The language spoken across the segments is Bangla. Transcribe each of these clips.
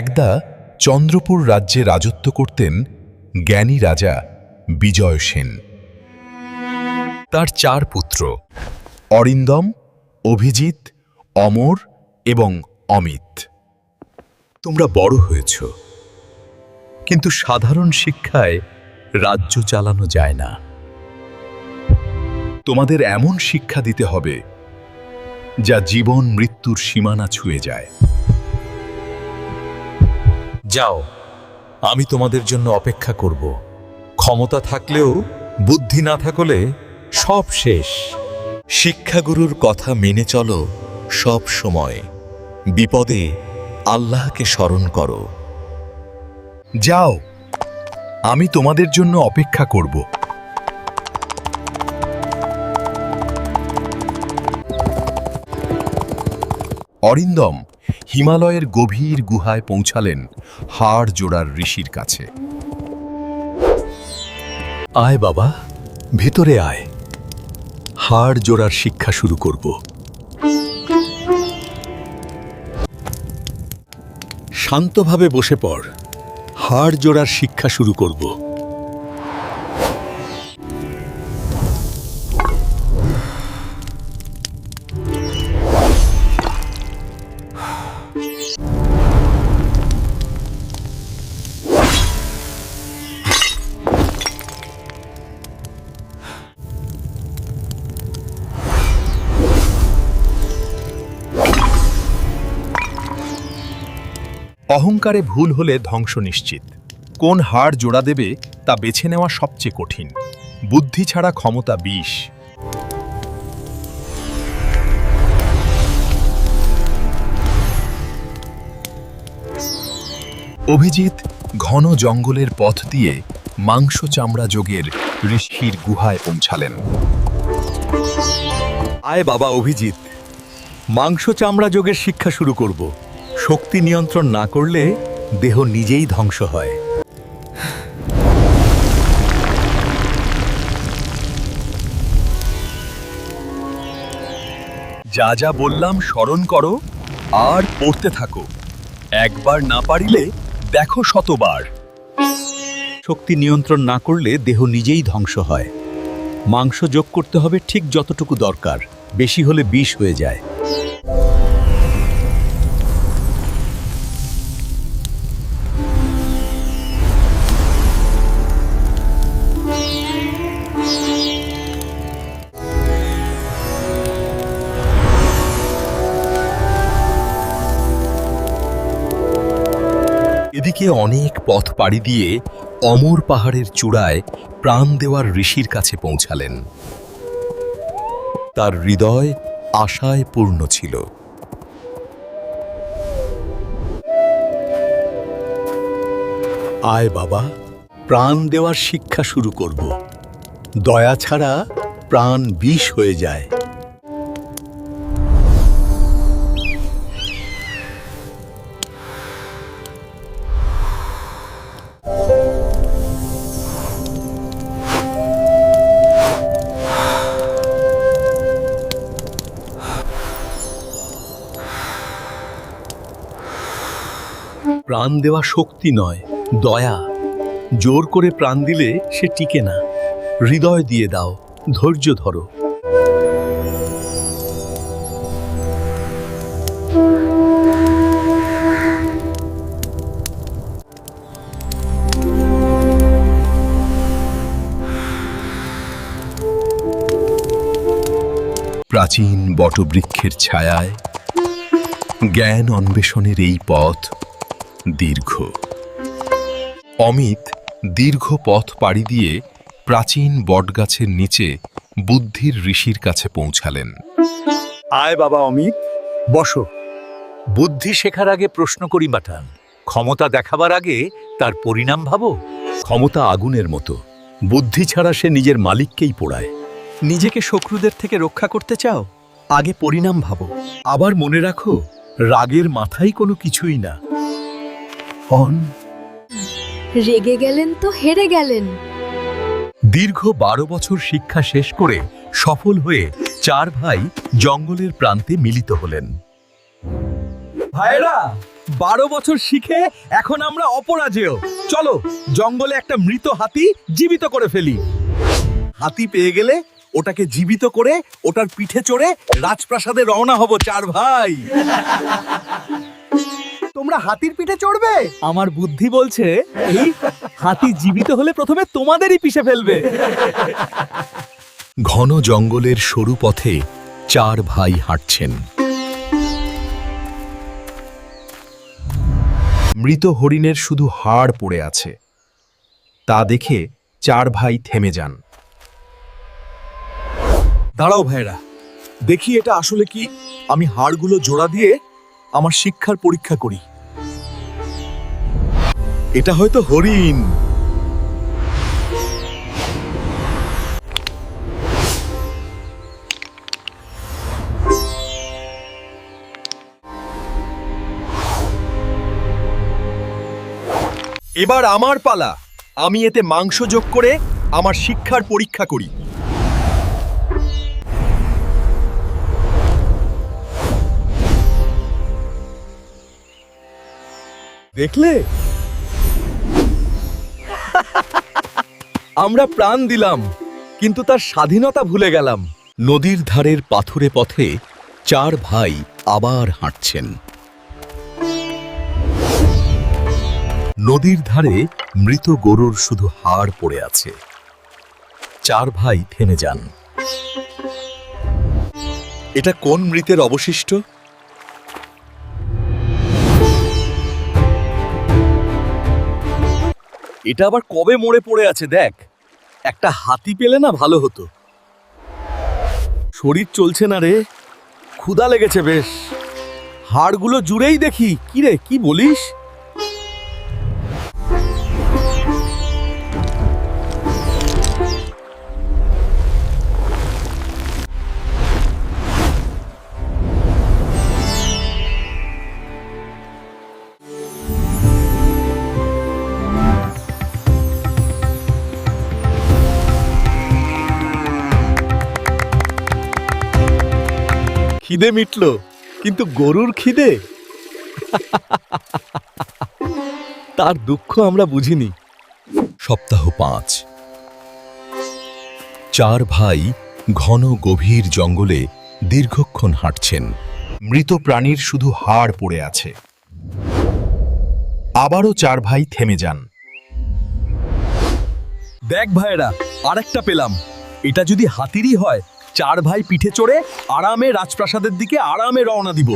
একদা চন্দ্রপুর রাজ্যে রাজত্ব করতেন জ্ঞানী রাজা বিজয় সেন। তার 4 পুত্র অরিন্দম, অভিজিৎ, অমর এবং অমিত। তোমরা বড় হয়েছ, কিন্তু সাধারণ শিক্ষায় রাজ্য চালানো যায় না। তোমাদের এমন শিক্ষা দিতে হবে যা জীবন মৃত্যুর সীমানা ছুঁয়ে যায়। যাও, আমি তোমাদের জন্য অপেক্ষা করব। ক্ষমতা থাকলেও বুদ্ধি না থাকলে সব শেষ। শিক্ষাগুরুর কথা মেনে চলো সব সময়। বিপদে আল্লাহকে স্মরণ করো। যাও, আমি তোমাদের জন্য অপেক্ষা করব। অরিন্দম হিমালয়ের গভীর গুহায় পৌঁছালেন হাড় জোড়ার ঋষির কাছে। আয় বাবা, ভেতরে আয়। হাড় জোড়ার শিক্ষা শুরু করব। শান্তভাবে বসে পড়। হাড় জোড়ার শিক্ষা শুরু করব। অহংকারে ভুল হলে ধ্বংস নিশ্চিত। কোন হাড় জোড়া দেবে তা বেছে নেওয়া সবচেয়ে কঠিন। বুদ্ধি ছাড়া ক্ষমতা বিষ। অভিজিৎ ঘন জঙ্গলের পথ দিয়ে মাংস চামড়া যোগের ঋষির গুহায় পৌঁছালেন। আয় বাবা অভিজিৎ, মাংস চামড়া যোগের শিক্ষা শুরু করব। শক্তি নিয়ন্ত্রণ না করলে দেহ নিজেই ধ্বংস হয়। যা যা বললাম স্মরণ করো আর পড়তে থাকো। একবার না পারিলে দেখো শতবার। শক্তি নিয়ন্ত্রণ না করলে দেহ নিজেই ধ্বংস হয়। মাংস যোগ করতে হবে ঠিক যতটুকু দরকার, বেশি হলে বিষ হয়ে যায়। এদিকে অনেক পথ পাড়ি দিয়ে অমর পাহাড়ের চূড়ায় প্রাণ দেওয়ার ঋষির কাছে পৌঁছালেন। তার হৃদয় আশায় পূর্ণ ছিল। আয় বাবা, প্রাণ দেওয়ার শিক্ষা শুরু করব। দয়া ছাড়া প্রাণ বিষ হয়ে যায়। প্রাণ দেওয়া শক্তি নয়, দয়া। জোর করে প্রাণ দিলে সে টিকে না। হৃদয় দিয়ে দাও, ধৈর্য ধরো। প্রাচীন বটবৃক্ষের ছায়ায় জ্ঞান অন্বেষণের এই পথ দীর্ঘ। অমিত দীর্ঘ পথ পাড়ি দিয়ে প্রাচীন বটগাছের নিচে বুদ্ধির ঋষির কাছে পৌঁছালেন। আয় বাবা অমিত, বসো। বুদ্ধি শেখার আগে প্রশ্ন করি বাটান। ক্ষমতা দেখাবার আগে তার পরিণাম ভাবো। ক্ষমতা আগুনের মতো, বুদ্ধি ছাড়া সে নিজের মালিককেই পোড়ায়। নিজেকে শত্রুদের থেকে রক্ষা করতে চাও, আগে পরিণাম ভাবো। আবার মনে রাখো, রাগের মাথায় কোনো কিছুই না। রেগে গেলেন তো হেরে গেলেন। দীর্ঘ 12 বছর শিক্ষা শেষ করে সফল হয়ে 4 ভাই জঙ্গলের প্রান্তে মিলিত হলেন। ভাইরা, 12 বছর শিখে এখন আমরা অপরাজেয়। চলো জঙ্গলে একটা মৃত হাতি জীবিত করে ফেলি। হাতি পেয়ে গেলে ওটাকে জীবিত করে ওটার পিঠে চড়ে রাজপ্রাসাদে রওনা হব চার ভাই। তোমরা হাতির পিঠে চড়বে? আমার বুদ্ধি বলছে এই হাতি জীবিত হলে প্রথমে তোমাদেরই পিষে ফেলবে। ঘন জঙ্গলের সরু পথে চার ভাই হাঁটছেন। মৃত হরিণের শুধু হাড় পড়ে আছে, তা দেখে চার ভাই থেমে যান। দাঁড়াও ভাইরা, দেখি এটা আসলে কি। আমি হাড়গুলো জোড়া দিয়ে আমার শিক্ষার পরীক্ষা করি। এটা হয়তো হরিণ। এবার আমার পালা। আমি এতে মাংস যোগ করে আমার শিক্ষার পরীক্ষা করি। দেখলে, আমরা প্রাণ দিলাম কিন্তু তার স্বাধীনতা ভুলে গেলাম। নদীর ধারের পাথুরে পথে চার ভাই আবার হাঁটছেন। নদীর ধারে মৃত গরুর শুধু হাড় পড়ে আছে। চার ভাই থেমে যান। এটা কোন মৃতের অবশিষ্ট? এটা আবার কবে মরে পড়ে আছে দেখ। একটা হাতি পেলে না ভালো হতো। শরীর চলছে না রে, ক্ষুধা লেগেছে বেশ। হাড়গুলো জুড়েই দেখি। কি রে, কি বলিস? খিদে মিটলো, কিন্তু গরুর খিদে? তার দুঃখ আমরা বুঝিনি। সপ্তাহ 5। চার ভাই ঘন গভীর জঙ্গলে দীর্ঘক্ষণ হাঁটছেন। মৃত প্রাণীর শুধু হাড় পড়ে আছে। আবারও চার ভাই থেমে যান। দেখ ভাইরা, আরেকটা পেলাম। এটা যদি হাতিরই হয়, চার ভাই পিঠে চড়ে আরামে রাজপ্রাসাদের দিকে আরামে রওনা দিব।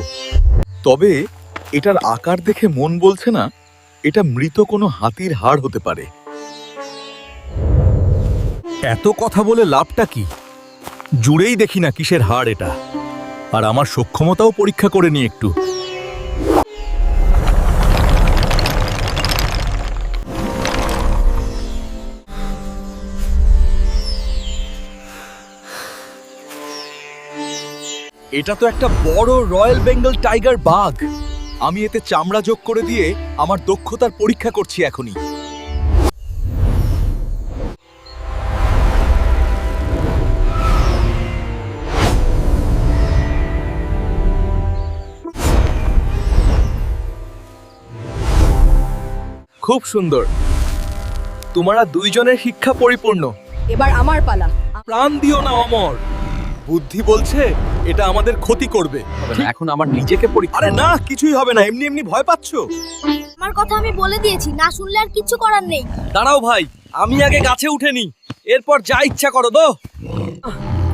তবে এটার আকার দেখে মন বলছে না এটা মৃত কোনো হাতির হাড় হতে পারে। এত কথা বলে লাভটা কি? জুড়েই দেখি না কিসের হাড় এটা। আর আমার সক্ষমতাও পরীক্ষা করে নি একটু। এটা তো একটা বড় রয়্যাল বেঙ্গল টাইগার বাঘ। আমি এতে চামড়া যোগ করে দিয়ে আমার দক্ষতার পরীক্ষা করছি এখনই। খুব সুন্দর। তোমরা দুইজনের শিক্ষা পরিপূর্ণ। এবার আমার পালা। প্রাণ দিও না অমর। বুদ্ধি বলছে এটা আমাদের ক্ষতি করবে। এখন আমার নিজেকে পরীক্ষা। আরে না, কিছুই হবে না। এমনি এমনি ভয় পাচ্ছো? আমার কথা আমি বলে দিয়েছি, না শুনলে আর কিছু করার নেই। দাঁড়াও ভাই, আমি আগে গাছে উঠে নি, এরপর যা ইচ্ছা করো। তো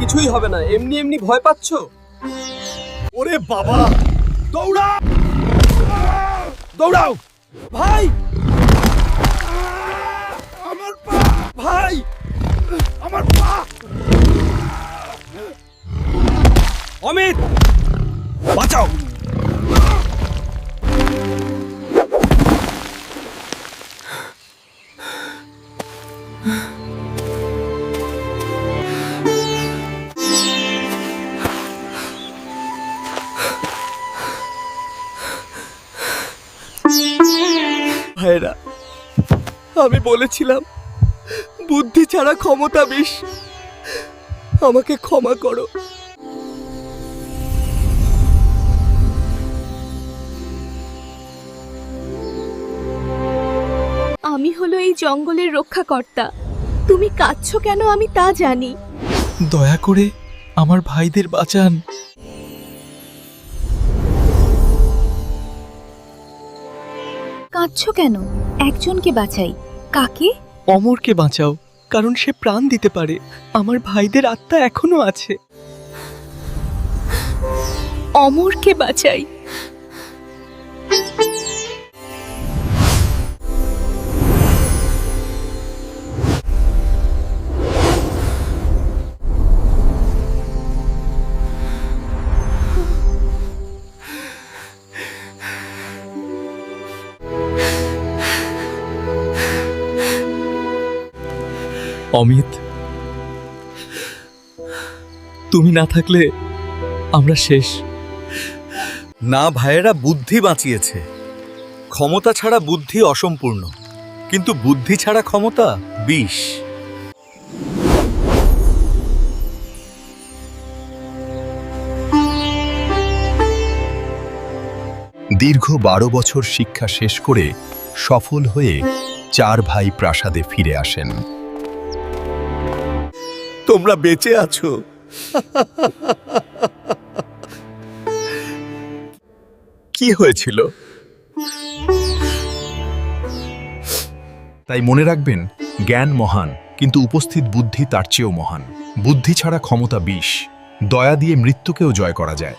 কিছুই হবে না। এমনি এমনি ভয় পাচ্ছো? ওরে বাবা, দৌড়াও দৌড়াও ভাই। আমার পা ভাই, আমার পা। অমিত, বাঁচাও। ভাইরা, আমি বলেছিলাম বুদ্ধি ছাড়া ক্ষমতা বিষ। আমাকে ক্ষমা করো। হলো এই জঙ্গলের রক্ষাকর্তা। তুমি কাঁদছো কেন আমি তা জানি। দয়া করে আমার ভাইদের বাঁচান। কাঁদছো কেন? একজনকে বাঁচাই। কাকে? অমরকে বাঁচাও, কারণ সে প্রাণ দিতে পারে। আমার ভাইদের আত্মা এখনো আছে। অমরকে বাঁচাই। অমিত, তুমি না থাকলে আমরা শেষ। না ভাইয়েরা, বুদ্ধি বাঁচিয়েছে। ক্ষমতা ছাড়া বুদ্ধি অসম্পূর্ণ, কিন্তু বুদ্ধি ছাড়া ক্ষমতা বিষ। দীর্ঘ 12 বছর শিক্ষা শেষ করে সফল হয়ে 4 ভাই প্রাসাদে ফিরে আসেন। তোমরা বেঁচে আছো। কি হয়েছিল? তাই মনে রাখবেন, জ্ঞান মহান, কিন্তু উপস্থিত বুদ্ধি তার চেয়েও মহান। বুদ্ধি ছাড়া ক্ষমতা বিষ। দয়া দিয়ে মৃত্যুকেও জয় করা যায়।